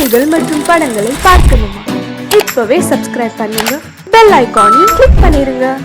செய்திகள் மற்றும் படங்களை பார்க்கணுமா? இப்பவே சப்ஸ்கிரைப் பண்ணுங்க, பெல் ஐகானையும் கிளிக் பண்ணிருங்க.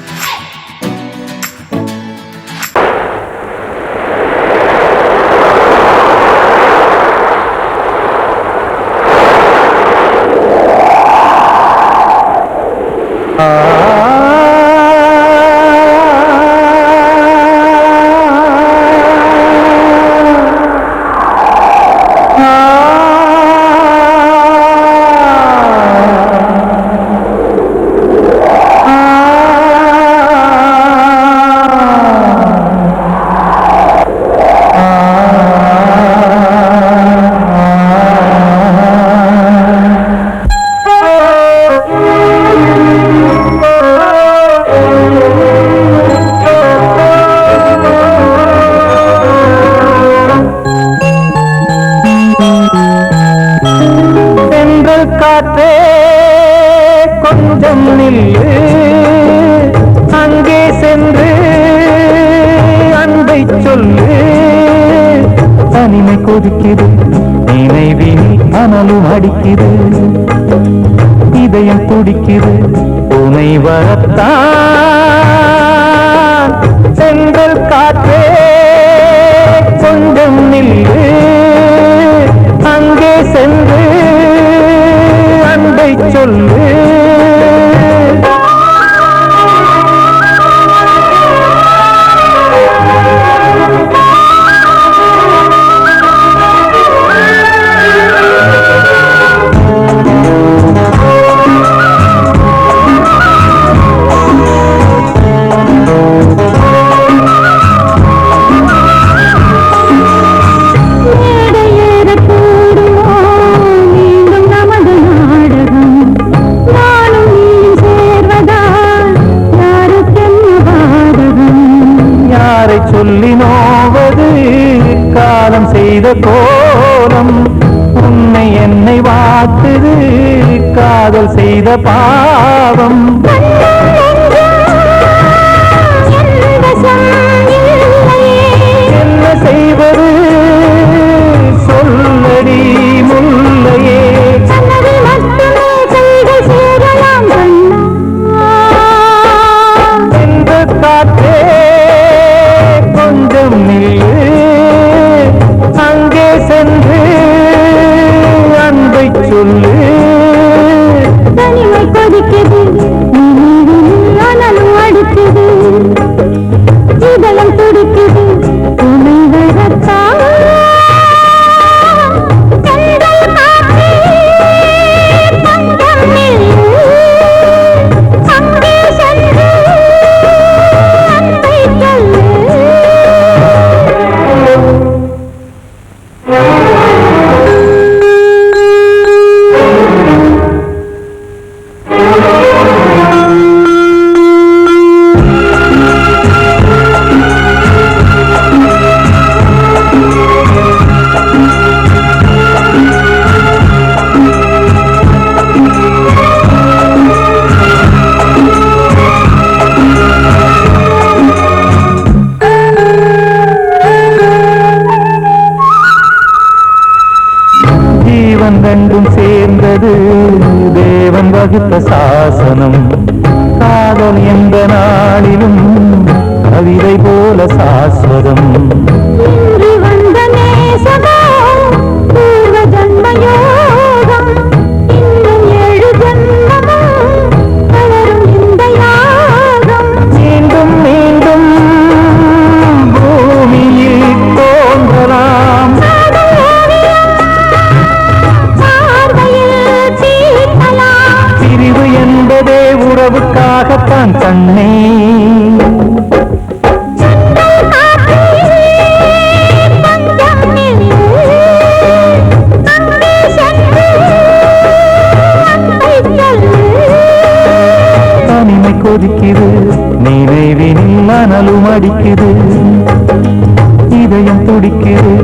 காற்றே கொஞ்சம் நில்லு, அங்கே சென்று அன்பை சொல்லு. தனிமை கொதிக்குது, நினைவில் அனலும் அடிக்குது, இதயம் துடிக்குது உனை வரத்தான். சென்றல் காற்றே கொஞ்சம் நில்லு, அங்கே சென்று அன்பை சொல்லு. சொல்லி நோவது காலம் செய்த கோலம், உன்னை என்னை வாட்டுது காதல் செய்த பாவம். என்ன செய்வது சொல்லடி முல்லையே. எந்த காற்றே கொஞ்சம் நில்லு, அங்கே சென்று அன்பை சொல்லு. தனிமை கொதிக்குது, அனலும் அடிக்குது, இதயம் துடிக்குது உன்னை வரத்தான். ரெண்டும் சேர்ந்தது தேவன் வகுத்த சாசனம். காதல் எந்த நாளிலும் கவிதை போல சாஸ்வதம். மீண்டும் மீண்டும் பூமியில் தோன்றலாம். பிரிவு என்பதே உறவுக்காகத்தான் கண்ணே. தனிமை கொதிக்குது, நினைவினில் அனலும் அடிக்குது, இதயம் துடிக்குது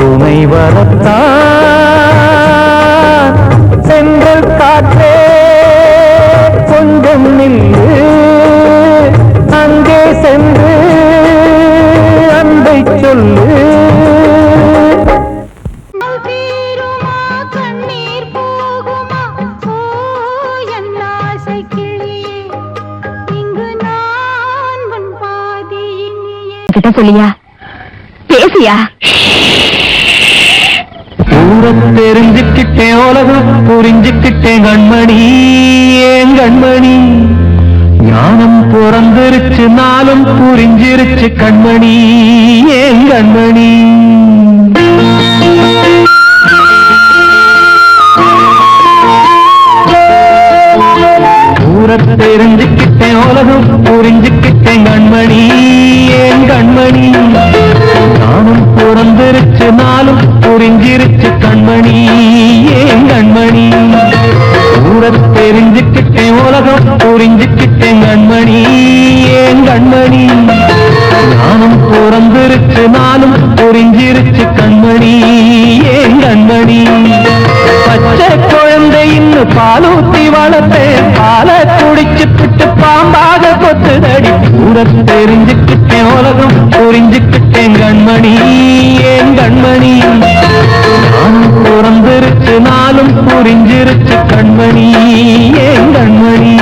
உனை வரத்தான். சென்றல் காற்றே கொஞ்சம் நில்லு, அங்கே சென்று அன்பை சொல்லு. கண்ணீர் விஷயம் சொல்லியா, பேசியா? ஊரத் தெரிஞ்சுக்கிட்டேன், உலகம் புரிஞ்சுக்கிட்டேன் கண்மணி, ஏன் கண்மணி. ஞானம் பிறந்திருச்சு, நாளும் புரிஞ்சிருச்சு கண்மணி, ஏன் கண்மணி. ஊரத் தெரிஞ்சுக்கிட்டேன், உலகம் புரிஞ்சுக்கிட்டேன் கண்மணி, ஏன் கண்மணி. ஞானம் பிறந்திருச்சு, நாளும் புரிஞ்சிருச்சு கண்மணி, ஏன் கண்மணி. ஊரத் தெரிஞ்சுக்கிட்டேன், உலகம் புரிஞ்சுக்கிட்டேன் கண்மணி, ஏன் கண்மணி. ஞானம் பிறந்திருச்சு, நாளும் புரிஞ்சிருச்சு கண்மணி, ஏன் கண்மணி. பச்சை குழந்தை இன்னும் பாலூத்தி வளர்த்தேன், பாலை குடிச்சு பிட்டு பாம்பாக கொத்துதடி. ஊரத் தெரிஞ்சுக்கிட்டேன், உலகம் புரிஞ்சுக்கிட்டேன் கண்மணி, ஏன் கண்மணி. ஞானம் பிறந்திருச்சு, நாளும் புரிஞ்சிருச்சு கண்மணி, ஏன் கண்மணி.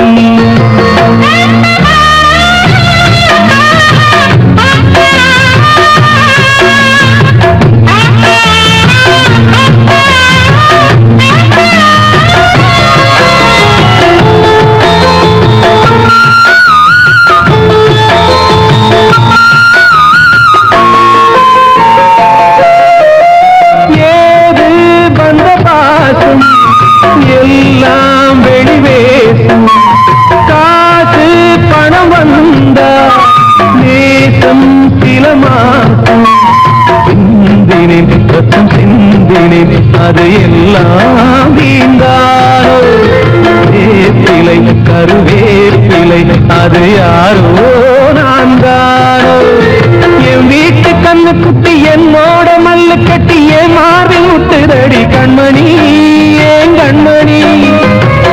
எல்லாம் வெளிவேசும், காசு பணம் வந்தா நேசம் சில மாசம். சிந்தினேன் ரத்தம் சிந்தினேன், அது எல்லாம் வீந்தாரோ. வேப்பிலை கருவேப்பிலை, அது யாரோ நான் தானோ. என் வீட்டு கண்ணு குட்டி என்னோட மல்லு கட்டி என் மார்பில் முட்டுதடி கண்மணி, ஏன் கண்மணி.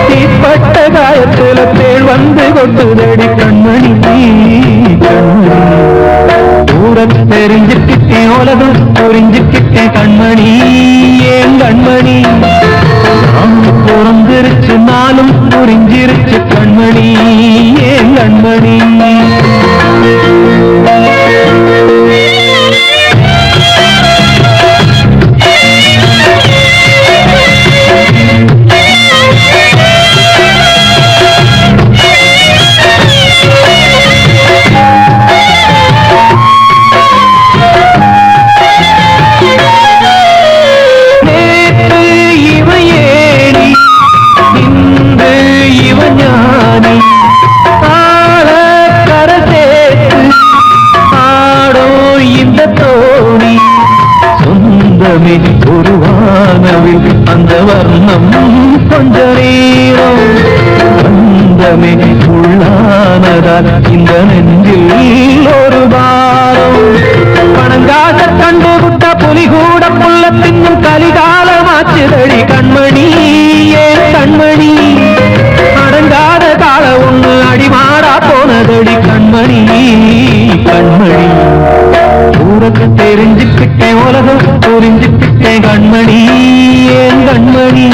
தீப்பட்ட காயத்துல தேள் வந்து கொட்டுதடி கண்மணி, கண்மணி. ஊரத் தெரிஞ்சுக்கிட்டேன், உலகம் புரிஞ்சுக்கிட்டேன் கண்மணி, ஏன் கண்மணி. நானும் பிறந்திருச்சு, நாளும் புரிஞ்சிருச்சு கண்மணி, ஏன் கண்மணி. ஒரு வானவில் அந்த வர்ணம் கொஞ்ச நேரம் வந்தமே உள்ளானதால் இந்த நெஞ்சில் ஒரு பாரம். பணங்காச கண்டு விட்ட புலி கூட புள்ள தின்னும் கலிகாலமாச்சுதடி கண்மணி, ஏன் கண்மணி. அடங்காத கால ஒண்ணு அடிமாடா போனதடி கண்மணி, கண்மணி. ஊரத் தெரிஞ்சுக்கிட்டேன், உலகம் புரிஞ்சுக்கிட்டேன் கண்மணி, ஏன் கண்மணி.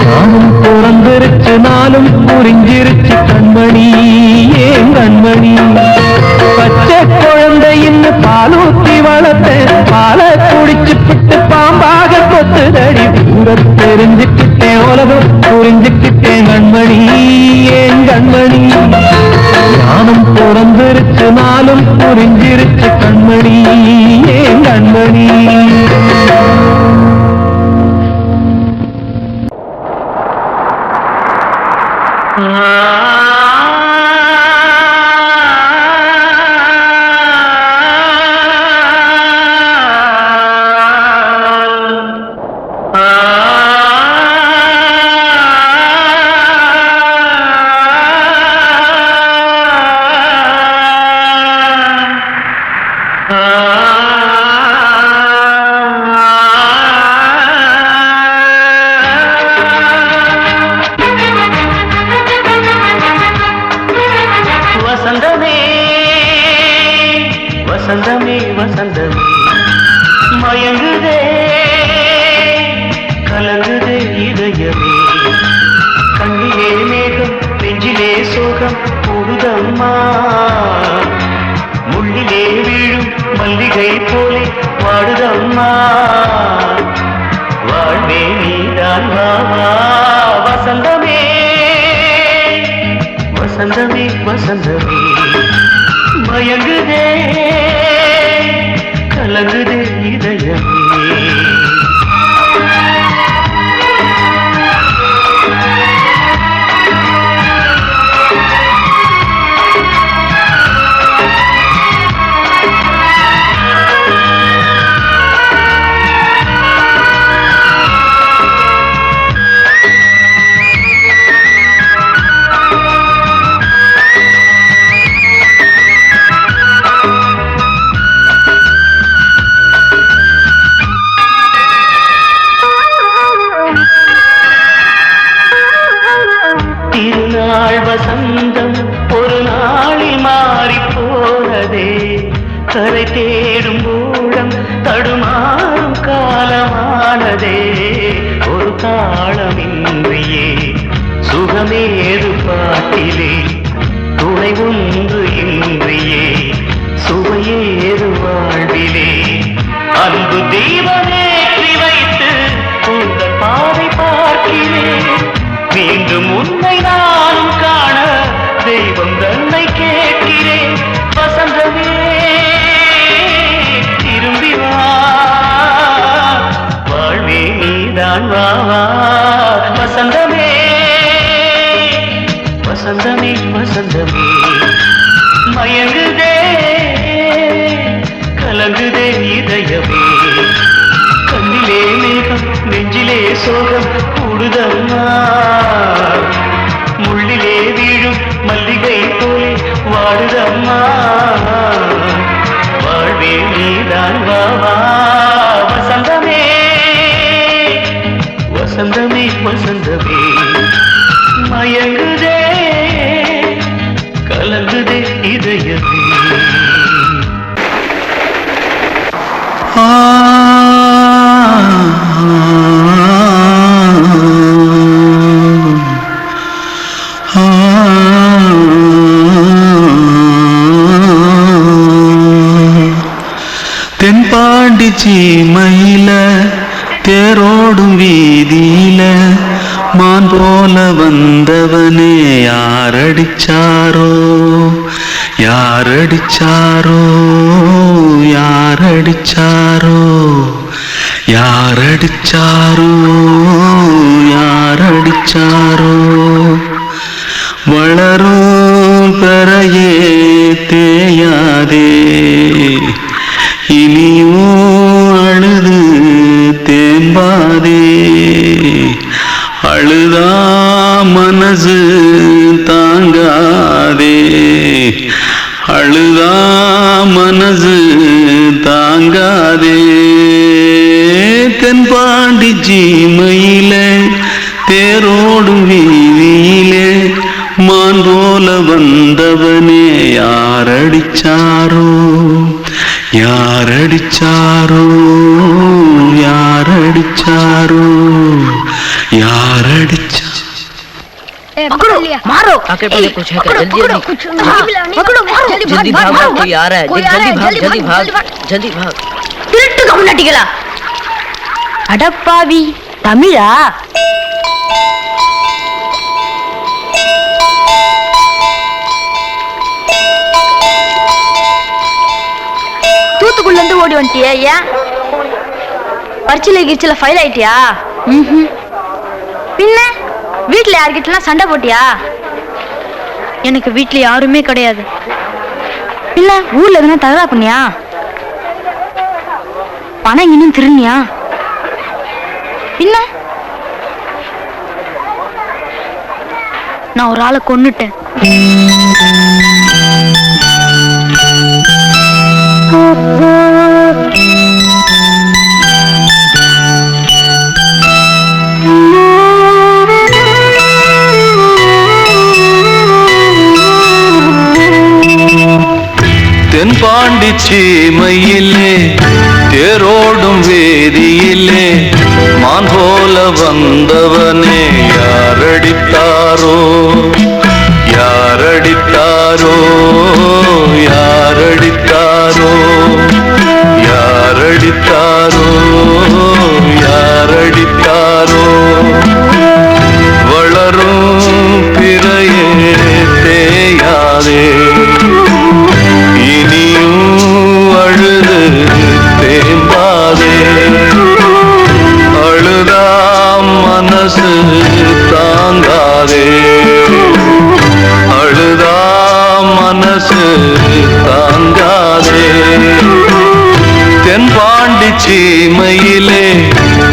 நானும் பிறந்திருச்சு, நாளும் புரிஞ்சிருச்சு கண்மணி, ஏன் கண்மணி. பச்சை குழந்தை இன்னும் பாலூத்தி வளர்த்தேன், பாலை குடிச்சு பிட்டு பாம்பாக கொத்துதடி. ஊரத் தெரிஞ்சுக்கிட்டேன், உலகம் புரிஞ்சுக்கிட்டேன் கண்மணி, ஏன் கண்மணி. ஞானம் பிறந்திருச்சு, நாளும் புரிஞ்சிருச்சு கண்மணி, ஏன் கண்மணி. வசந்தமே வசந்தமே மயங்குதே கலங்குதே இதயமே. கண்ணிலே மேகம் நெஞ்சிலே சோகம் கூடுதம்மா. முள்ளு முள்ளிலே வீழும் மல்லிகை போலே வாடுதம்மா வாழ்வே நீதான் வாவா வசந்தமே வசந்தமே வசந்தமே மயங்குதே கலங்குதே இதயமே திருநாள் வசந்தம் ஒரு நாளில் மாறி போனதே கரை தேடும் ஊழம் தடுமாறும் காலமானதே ஒரு தாளமின்றியே சுகமேது பாட்டிலே துணை ஒன்று இன்றியே சுவையேது வாழ்விலே அன்பு தீபமேற்றி வைத்து உங்கள் பாதை பார்க்கிறேன் மீண்டும் உன்னை நானும் காண தெய்வம் தன்னை கேட்கிறேன் வசந்தமே திரும்பி வா வாழ்வே நீதான் வா வசந்தமே வசந்தமே வசந்தமே மயங்குதே கலங்குதே இதயமே கண்ணிலே மேகம் நெஞ்சிலே சோகம் கூடுதம்மா முள்ளிலே வீழும் மல்லிகை போலே வாடுதம்மா வாழ்வே நீதான் வாவா வசந்தமே வசந்தமே வசந்தமே மயங்குதே கலங்குதே இதயமே தென்பாண்டி சீமையில தேரோடும் வீதியில மான் போல வந்தவனே யாரடிச்சாரோ யாரடிச்சாரோ யாரடிச்சாரோ யாரடிச்சாரோ யாரடிச்சாரோ வளரும் பெறையே தேயாதே இனியும் அழுது தேம்பாதே அழுதா மனசு தாங்காதே அழுதா மனசு தாங்காதே தென்பாண்டி சீமையில தேரோடும் வீதியிலே மான் போல வந்தவனே யாரடிச்சாரோ யாரடிச்சாரோ யாரடிச்சாரோ யாரடிச்சா मारो आके पहले कुछ है क्या जल्दी जल्दी जल्दी भाग कोई आ रहा है जल्दी भाग जल्दी भाग திருட்டு கம்முனட்டிகளா அடப்பாவி தமிழா தூத்துக்குள்ள இருந்து ஓடி வந்துட்டியா ஏன் பரிச்சையில கிரிச்சில ஃபைல் ஆயிட்டியா பின்ன வீட்டுல யார்கிட்டலாம் சண்டை போட்டியா எனக்கு வீட்டுல யாருமே கிடையாது இல்ல ஊர்ல எதுனா தகரா பண்ணியா பணம் இன்னும் திருநியா பின்ன நான் ஒரு ஆளை கொன்னுட்டேன் தென்பாண்டி சீமையிலே தேரோடும் வேதியிலே மான் போல வந்தவனே யாரடித்தாரோ யாரடித்தாரோ யாரடித்தாரோ மனசு தாங்காதே அழுதா மனசு தாங்காதே தென்பாண்டி சீமையிலே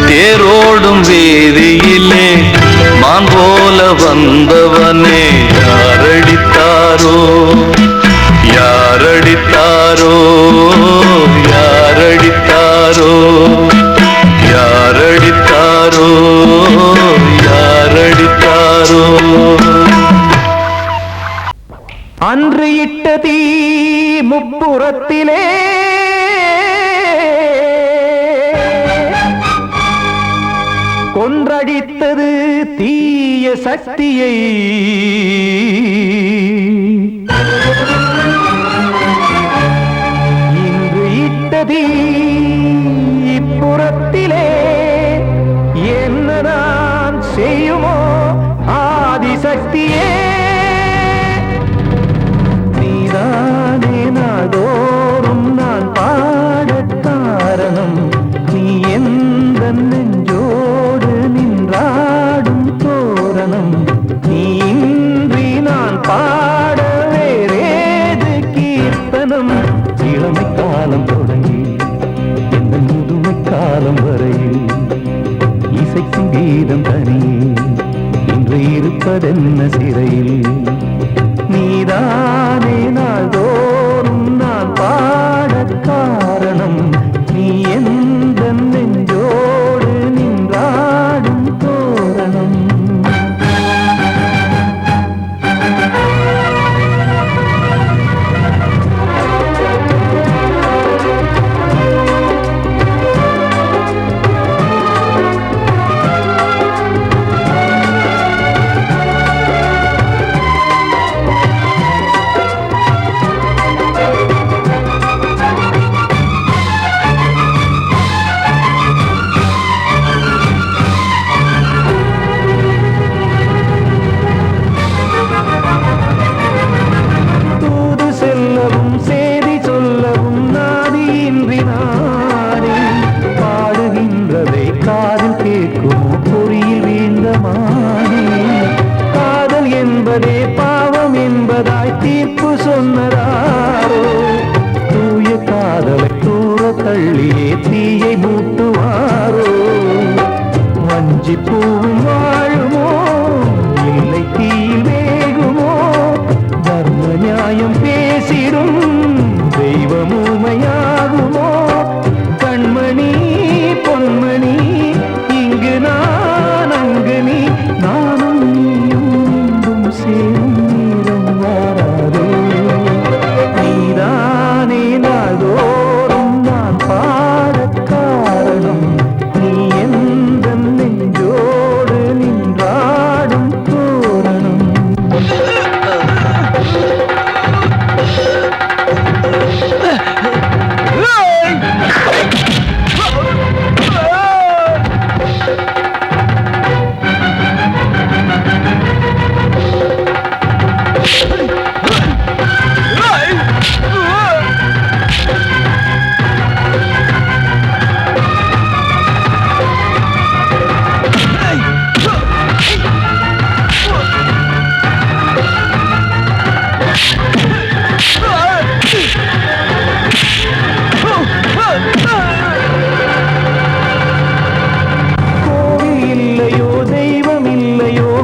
தேரோடும் வீதியிலே மான் போல வந்தவனே யாரடித்தாரோ யாரடித்தாரோ யாரடித்தாரோ யாரடித்தாரோ யாரடித்தாரோ அன்று இட்ட தீ முப்புறத்திலே கொன்றடித்தது தீய சக்தியை இன்று இட்ட தீ இப்புறத்திலே என்ன நான் செய்யுமோ ஆதிசக்தியே நீதானே நாடோறும் நான் பாடக் காரணம் நீ எந்த நெஞ்சோடு நின்றாடும் தோரணம் நீ இன்றி நான் பாட வேறேது கீர்த்தனம் இளமை காலம் தொடங்கி எந்த முதுமை காலம் வரையில் இசைக்கும் கீதம் தனியே இன்று இருப்பதென்ன சிறையில் நீதானே நாள்தோறும் நான் பாடக் காரணம் நீ எந்த நெஞ்சோடு நின்றாடும் தோரணம் தள்ளியே தீயை மூட்டுவாரோ வஞ்சி பூவும் வாழுமோ இல்லை தீயில் வேகுமோ தர்ம நியாயம் பேசிடும் தெய்வமுமையாகுமோ கண்மணி பொன்மணி இங்கு நான் அங்கு நீ நானும் நீயும் மீண்டும் சேரும் நீரம் வாராதோ நீதானே நாதோ பாடக் காரணம் நீ எந்த நெஞ்சோடு நின்றாடும் தோரணம்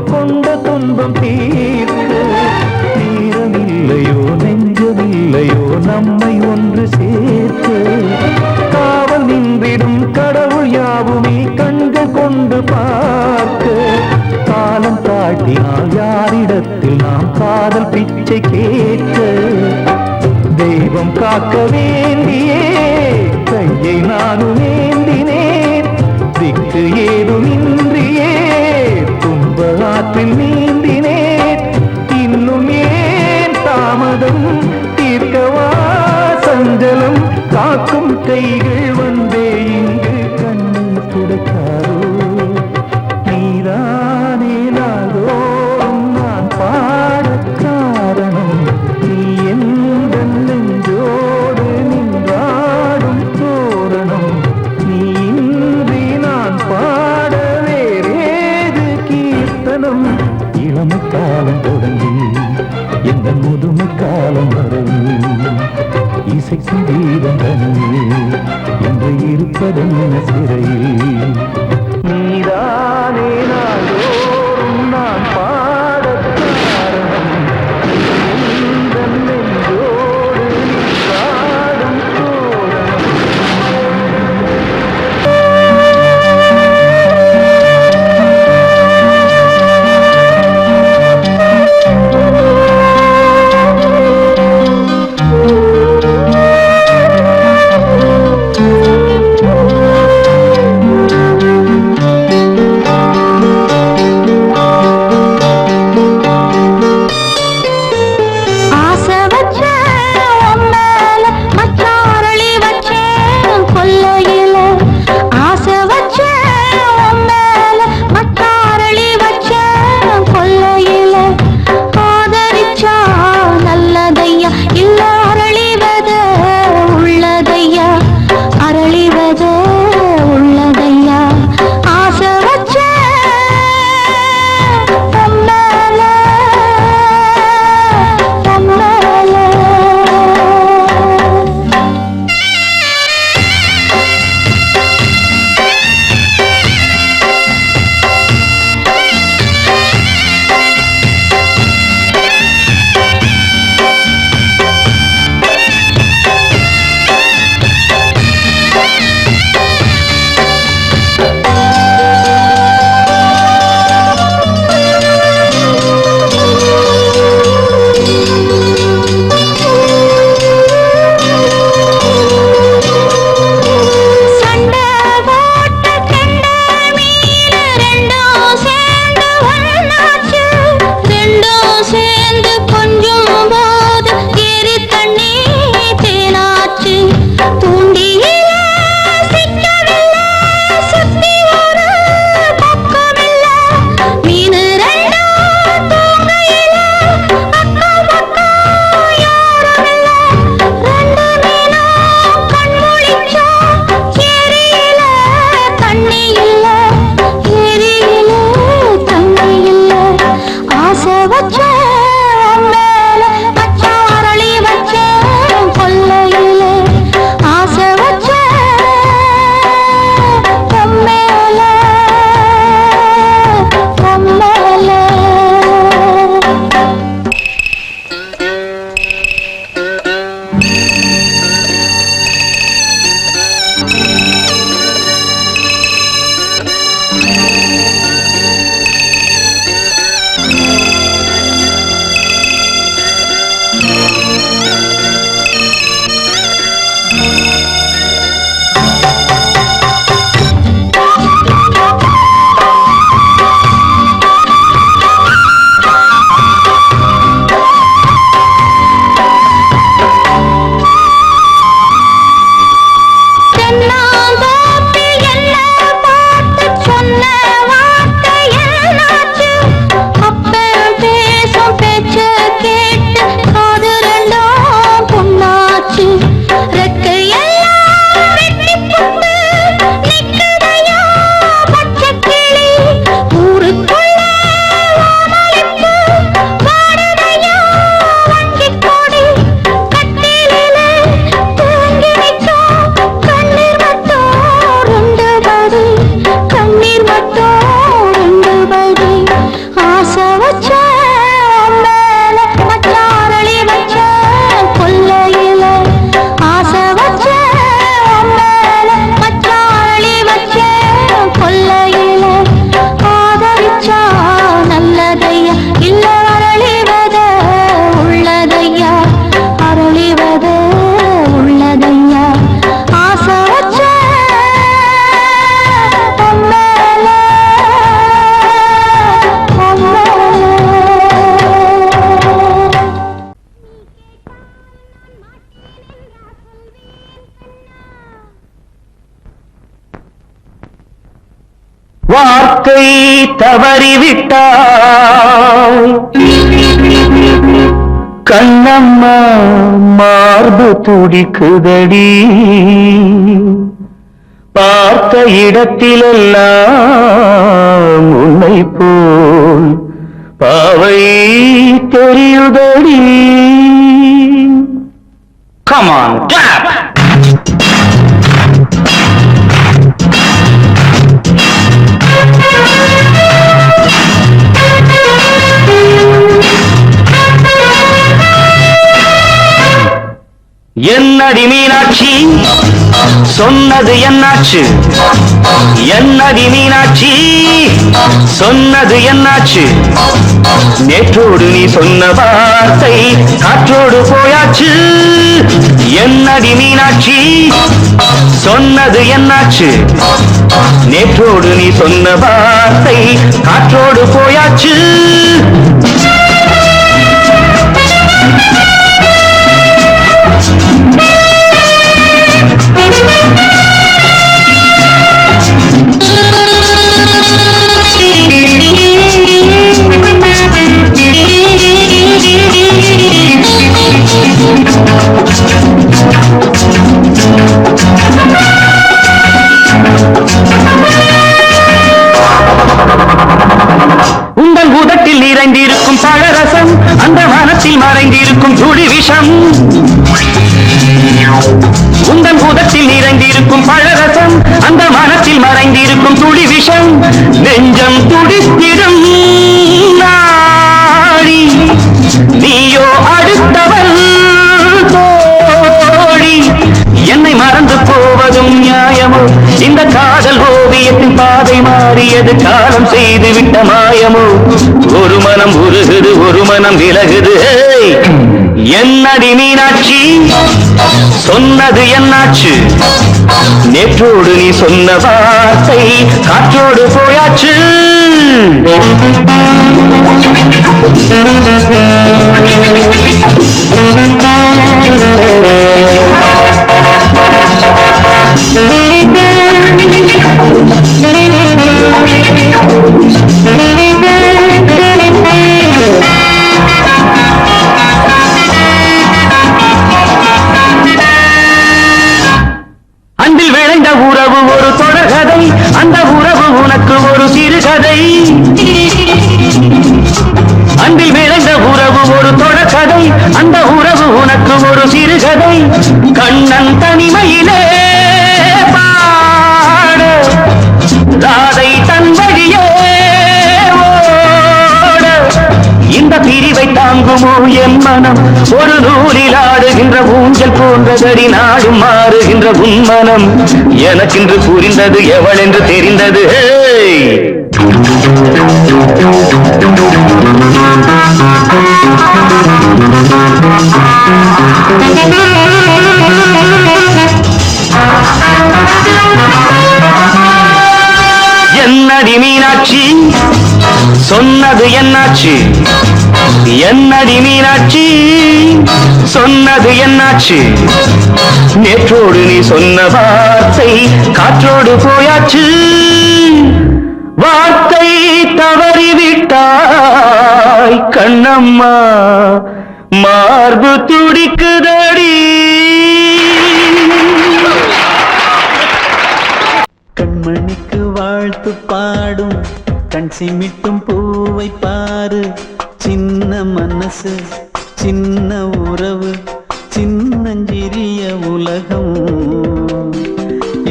கொண்ட துன்பம் தீர்க்க தீரமில்லையோ நெஞ்சமில்லையோ நம்மை ஒன்று சேர்க்க காவல் நின்றிடும் கடவுள் யாவுமே கண்கள் கொண்டு பார்க்க காலம் காட்டினால் யாரிடத்தில் நாம் காதல் பிச்சை கேட்க தெய்வம் காக்க வேண்டியே கையை நானும் ஏந்தினேன் திக்கு ஏதுமின்றியே ஆற்றில் நீந்தினேன் இன்னும் ஏன் தாமதம் தீர்க்கவா சஞ்சலம் காக்கும் கைகள் வந்தே இங்கு கண்ணீர் துடைக்காரோ நீதானே நாள்தோறும் நான் பாடக் காரணம் நீ எந்த நெஞ்சோடு நின்றாடும் தோரணம் நீ இளமை காலம் தொடங்கி எந்த முதுமை காலம் வரை இசைக்கும் வீதம் தனியே என்று இருப்பதென்ன சிறையில் நீதானே நாளோறும் நான் பாடக் காரணம் உந்தன் நெஞ்சோடு நீ பாடும் தோரணம் வார்த்தை தவறிவிட்டாய் கண்ணம்மா மார்பு துடிக்குதடி பார்த்த இடத்திலெல்லாம் உன்னை போல் பாவ துடிக்குதடி. Come on, clap! என்னடி மீனாட்சி சொன்னது என்னாச்சு? என்னடி மீனாட்சி சொன்னது என்னாச்சு? நேற்றோடு நீ சொன்ன வார்த்தை காற்றோடு போயாச்சு. என்னடி மீனாட்சி சொன்னது என்னாச்சு? நேற்றோடு நீ சொன்ன வார்த்தை காற்றோடு போயாச்சு. உங்கள் உதட்டில் நிறைந்திருக்கும் பழரசம், அந்த மனத்தில் மறைந்திருக்கும் துளி விஷம். உங்கள் உதட்டில் நிறைந்திருக்கும் பழரசம், அந்த மனத்தில் மறைந்திருக்கும் துளி விஷம். நெஞ்சம் துடித்திடும் நாடி, நீயோ அடுத்தவள் தோழி. என்னை மறந்து போவதும் நியாயமோ? இந்த காதல் ஓவியத்தின் பாதை மாறியது காலம் செய்து விட்ட மாயமோ? ஒரு மனம் உருகுது, ஒரு மனம் விலகுது. என்னடி மீனாட்சி சொன்னது என்னாச்சு? நேற்றோடு நீ சொன்ன வார்த்தை காற்றோடு போயாச்சு. அன்பில் விளைந்த உறவு ஒரு தொடர்கதை, அந்த உறவு உனக்கு ஒரு சிறுகதை. அன்பில் விளைந்த உறவு ஒரு தொடர்கதை, அந்த உறவு உனக்கு ஒரு சிறுகதை. கண்ணன் தனிமையிலே பாட, ராதை தன் வழியே ஓட. இந்த பிரிவை தாங்குமோ என் மனம்? ஒரு நூலில் ஆடுகின்ற ஊஞ்சல் போன்றதடி நாடும் மாறுகின்ற உன்மனம். எனக்கென்று புரிந்தது எவள் என்று தெரிந்தது. என்னடி மீனாட்சி சொன்னது என்னாச்சு? என்னடி மீனாட்சி சொன்னது என்னாச்சு? நேற்றோடு நீ சொன்ன வார்த்தை காற்றோடு போயாச்சு. வார்த்தை தவறிவிட்டாய் கண்ணம்மா, மார்பு துடிக்குதடி. கண்மணிக்கு வாழ்த்து பாடும் கண் சிமிட்டும் பூவை பாரு. சின்ன மனசு சின்ன உறவு சின்னஞ்சிறிய உலகம்.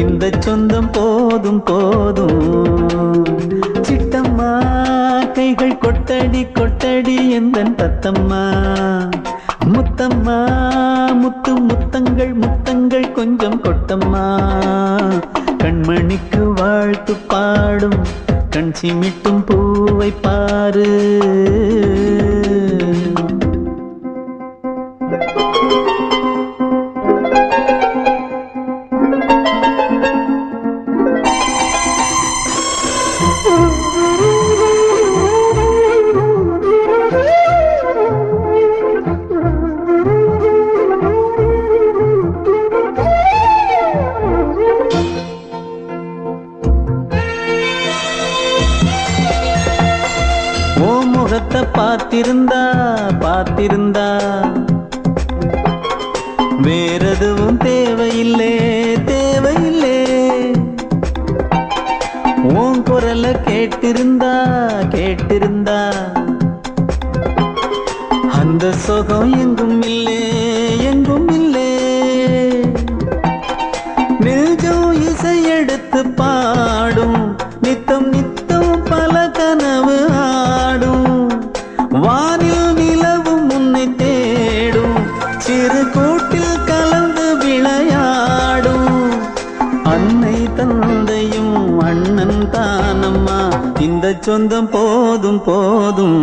இந்த சொந்தம் போதும் போதும். சிட்டம்மா கைகள் கொட்டடி கொட்டடி எந்தன் தத்தம்மா. முத்தம்மா முத்து முத்தங்கள் முத்தங்கள் கொஞ்சம் கொட்டம்மா. கண்மணிக்கு வாழ்த்து பாடும் கண் சிமிட்டும் பூவை பாரு. பார்த்திருந்தா பார்த்திருந்தா வேறெதுவும் தேவையில்லை தேவையில்லை. உன் குரல கேட்டிருந்தா கேட்டிருந்தா அந்த சோகம் எங்கும் இல்லே எங்கும் இல்லே நெஞ்சம் இசை எடுத்து பாடும் நித்தம் நித்தம் பல கனவு ஆடும் வானில் நிலவும் முன்னை தேடும் சிறு கூட்டில் கலந்து விளையாடும் அன்னை தந்தையும் அண்ணன் தானம்மா இந்த சொந்தம் போதும் போதும்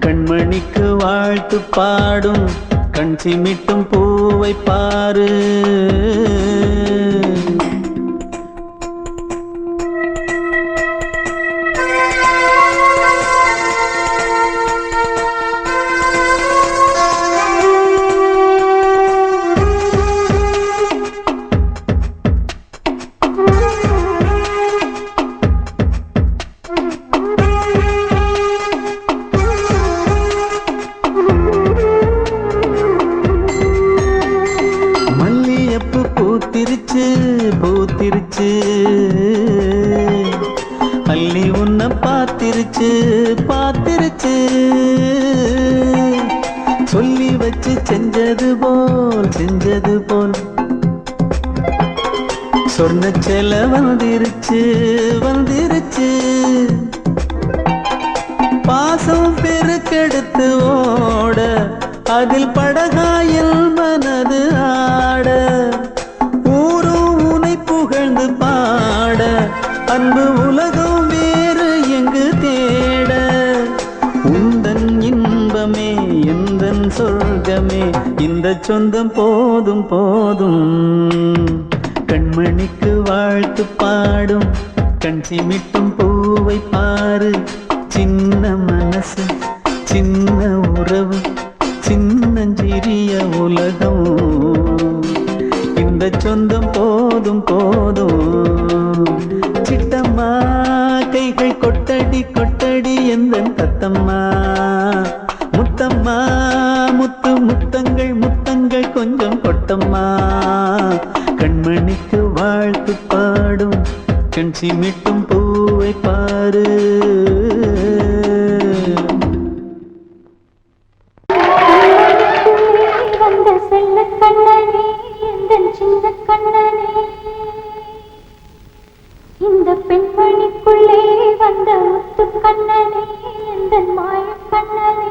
கண்மணிக்கு வாழ்த்து பாடும் கண் சிமிட்டும் பூவை பாரு பூத்திருச்சு அள்ளி உன்னை பார்த்திருச்சு சொல்லி வச்சு செஞ்சது போல் சொன்ன செல வந்துருச்சு பாசம் பெருக்கெடுத்து ஓட அதில் படகாயில் மனது ஆட புகழ்ந்து பாட அன்பு உலகம் வேறு எங்கு தேட உந்தன் இன்பமே எந்தன் சொர்க்கமே இந்த சொந்தம் போதும் போதும் கண்மணிக்கு வாழ்த்து பாடும் கண் சிமிட்டும் பூவை பாரு சின்ன மனசு சின்ன உறவு சின்னஞ்சிறிய உலகம் இந்த சொந்தம் போதும் போதும் சிட்டம்மா கைகள் கொட்டடி கொட்டடி எந்தன் தத்தம்மா முத்தம்மா முத்தங்கள் கொஞ்சம் கொட்டம்மா கண்மணிக்கு வாழ்த்து பாடும் கண் சிமிட்டும் பூவை பாரு இந்த பெண்மணிக்குள்ளே வந்த முத்து கண்ணனே இந்த மாய கண்ணனே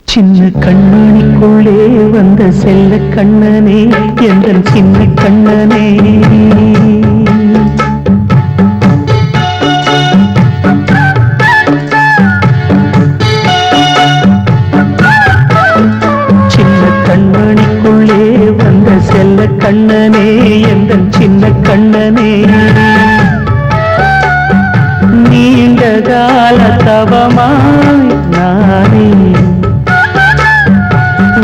சின்ன கண்மணிக்குள்ளே வந்த செல்ல கண்ணனே எந்தன் சின்ன கண்ணனே செல்ல கண்ணனே எந்தன் சின்ன கண்ணனே நீண்ட கால தவமாய் நானே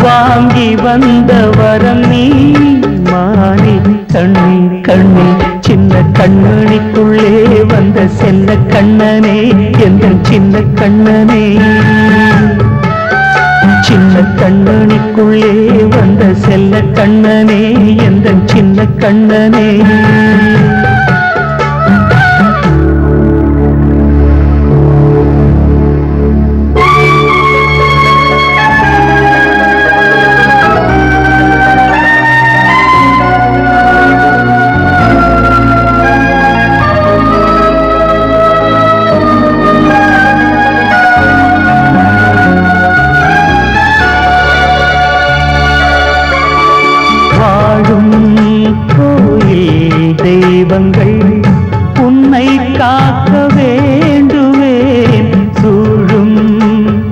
வாங்கி வந்த வரம் நீ மானே கண்ணீர் சின்ன கண்ணனிக்குள்ளே வந்த செல்ல கண்ணனே எந்தன் சின்ன கண்ணனே சின்ன கண்ணனிக்குள்ளே வந்த செல்ல கண்ணனே எந்தன் சின்ன கண்ணனே உன்னை காக்க வேண்டுவேன் சூழும்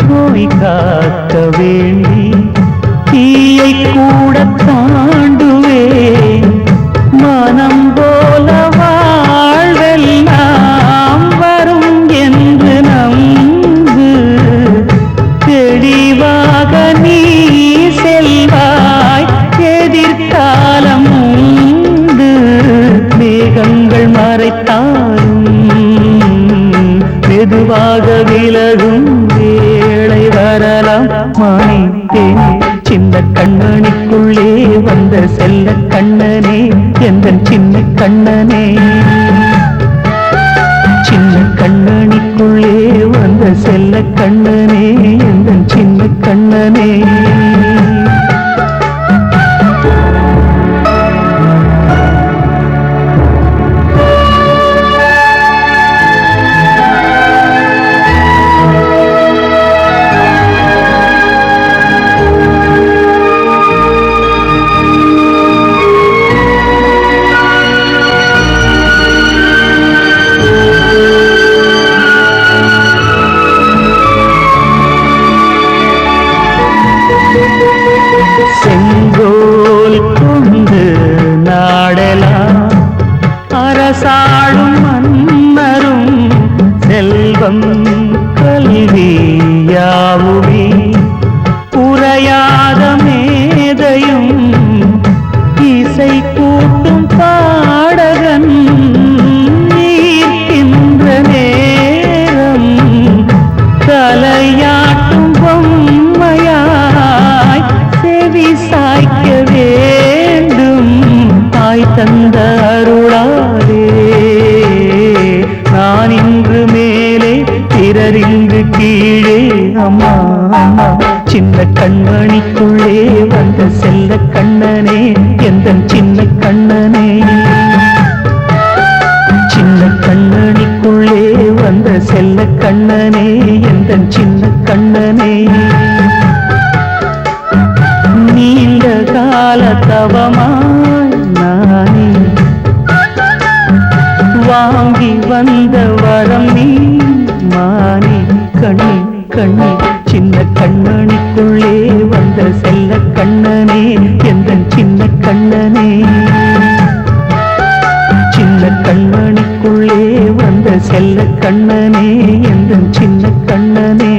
நோய் காக்க வேண்டி தீயை கூட தாண்டுவேன் மனம் போல வாழ்வெல்லாம் வரும் என்று நம்பு தெளிவாக நீ செல்வாய் எதிர்காலம் மேகங்கள் மறைத்தாலும் மெதுவாக விலகும் வேளை வரலாம் மாணித்தேன் சின்ன கண்ணனிக்குள்ளே வந்த செல்ல கண்ணனே எந்தன் சின்ன கண்ணனே சின்ன கண்ணனிக்குள்ளே வந்த செல்ல கண்ணனே கண்ணனே செங்கோல் கொண்டு நாடலாம் அரசாளும் மன்னரும் செல்வம் கல்வி யாவுமே உரையாத மேதையும் இசை கூட்டும் பாடகன் ஈர்க்கின்ற நேரம் தலையாட்டும் பொம்மையாய் செவி சாய்க்க வேண்டும் தாய் தந்த அருளாதே நான் இன்று மேலே பிறர் இன்று கீழே அம்மா அம்மா சின்ன கண்மணிக்குள்ளே வந்த செல்ல கண்ணனே எந்தன் சின்ன கண்ணனே சின்ன கண்ணனிக்குள்ளே வந்த செல்ல கண்ணனே எந்தன் சின்ன கண்ணனே நீண்ட கால தவமாய் நானே வாங்கி வந்த வரம் நீ மானே கண்ணி கண்ணி சின்ன கண்ணனிக்குள்ளே வந்த செல்ல கண்ணனே எந்தன் சின்ன கண்ணனே சின்ன கண்ணனிக்குள்ளே வந்த செல்ல கண்ணனே எந்தன் சின்ன கண்ணனே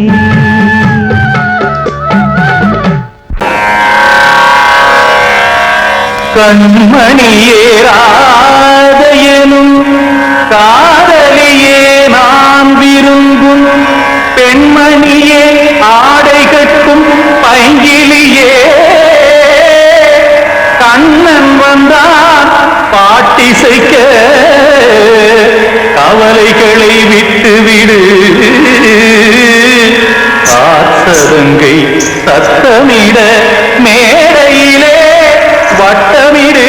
கண்மணியேராதையனும் காதலியே நான் விரும்பும் பெண்மணியே ஆடை கட்டும் பைங்கிலியே கண்ணன் வந்தான் பாட்டிசைக்க கவலைகளை விட்டுவிடு பாசதங்கை சத்தமிட மேடையிலே வட்டமிடு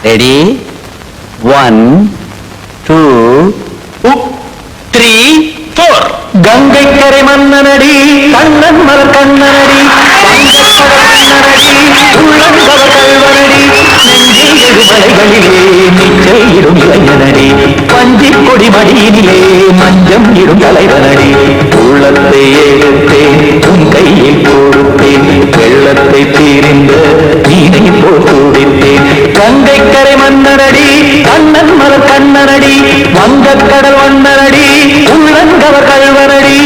ரெடி 1 2 3 4 கங்கை கரை மன்னனடி கண்ணன் மலர் கண்ணனடி உள்ளங்கவர் கல்வனடி நெஞ்சில் எழுமலைகளிலே நீச்சல் இடும் இளைஞனடி பஞ்சி கொடி மடியினிலே மஞ்சம் இடும் தலைவனடி உள்ளத்தை எடுத்தேன் உன் கையில் கொடுத்தேன் வெள்ளத்தை தீர்ந்த நீனை போல் துடித்தேன் கங்கை கரை மன்னனடி கண்ணன் மலர் கண்ணனடி வங்கக் கடல் வண்ணனடி உள்ளங்கவர் கல்வனடி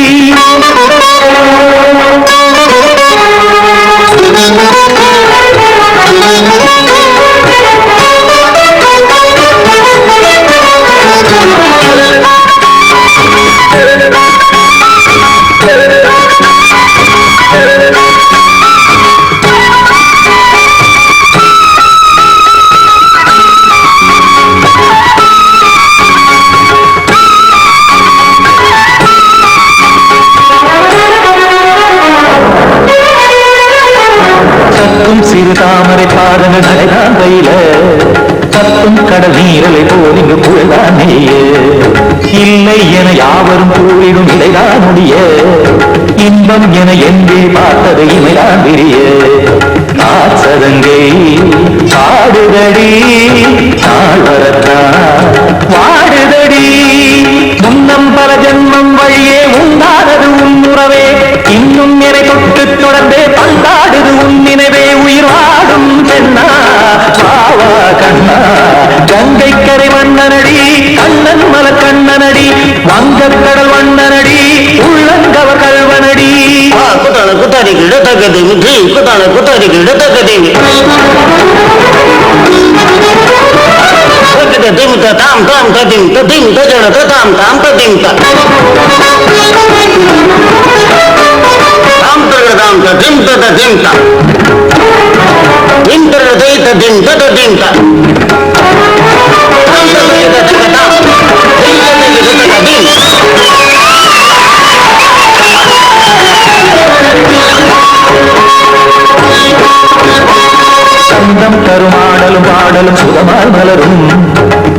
சிறு தாமரை பாதங்கள் நடைதான் கையில கத்தும் கடல் நீரலை போல் இங்கு புழதான் நெய்ய இல்லை என யாவரும் கூறிடும் இடைதான் முடிய இன்பம் என எங்கே பார்த்தது இமைதான் விரிய காசதங்கை பாடுதடி நாள் வரத்தான் வாடுதடி முன்னம் பல ஜன்மம் வழியே உண்டானது உன் உறவே இன்னும் என்னை தொட்டு தொடர்ந்தே பந்தாடுது உன் நினைவே உயிர் வாடும் பெண்ணா பாவா கண்ணா கங்கை கரை மன்னனடி கண்ணன் மல கண்ணனடி வங்கக் கடல் வண்ணனடி உள்ளங்கவர் கல்வனடி குத்தான குத்தாரிக்கு இடத்தக்கதை முற்றி குத்தான குத்தாரிக்கு இடத்தக்கதை திமுக தாம் தாம் ததிம் ததிம் தஜன தாம் தாம் ததிம் தாம் ததிம் ததிம் தாம் சந்தம் தருமாடலும் பாடலும் சுகமால் மலரும்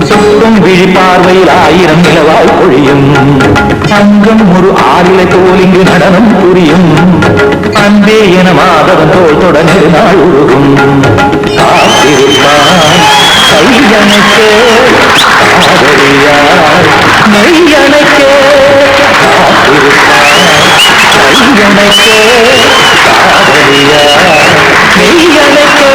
சுற்றும் விழி பார்வையில் 1000 நிலவாய் பொழியும் அங்கம் ஒரு ஆறிலை தோல் இங்கு நடனம் புரியும் அன்பே என மாதவன் தோல் தொடர்ந்து நாள் உருகும் காத்திருப்பான் கையணைக்கே காதலியார் மெய்யணைக்கே காத்திருப்பான் கையணைக்கே காதலியார் மெய்யணைக்கே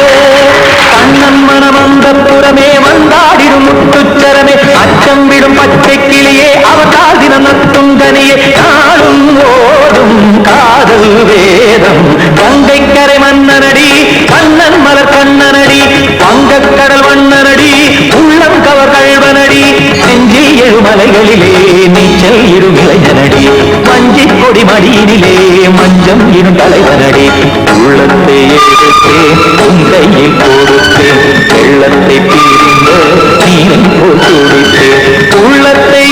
கண்ணன் மனம் அந்த புறமே வந்தாடிடும் முட்டுச்சரமே அச்சம் விடும் பச்சை கிளியே அவதால் தினம் நத்தும் கனியே நாளும் ஓடும் காதல் வேதம் கங்கை கரை மன்னனடி கண்ணன் மலர் கண்ணனடி வங்கக்கடல் வண்ணனடி உள்ளம் கவர் கழ்வனடி நெஞ்சில் எழுமலைகளிலே நீச்சல் இரும் இளைஞனடி மஞ்சி கொடி மடியினிலே மஞ்சம் இரும் தலைவனடி உள்ளத்தை எடுத்தேன் உங்கையில் கொடுத்தேன் வெள்ளத்தை பிரிந்த நீரை போல் துடித்தேன் உள்ளத்தை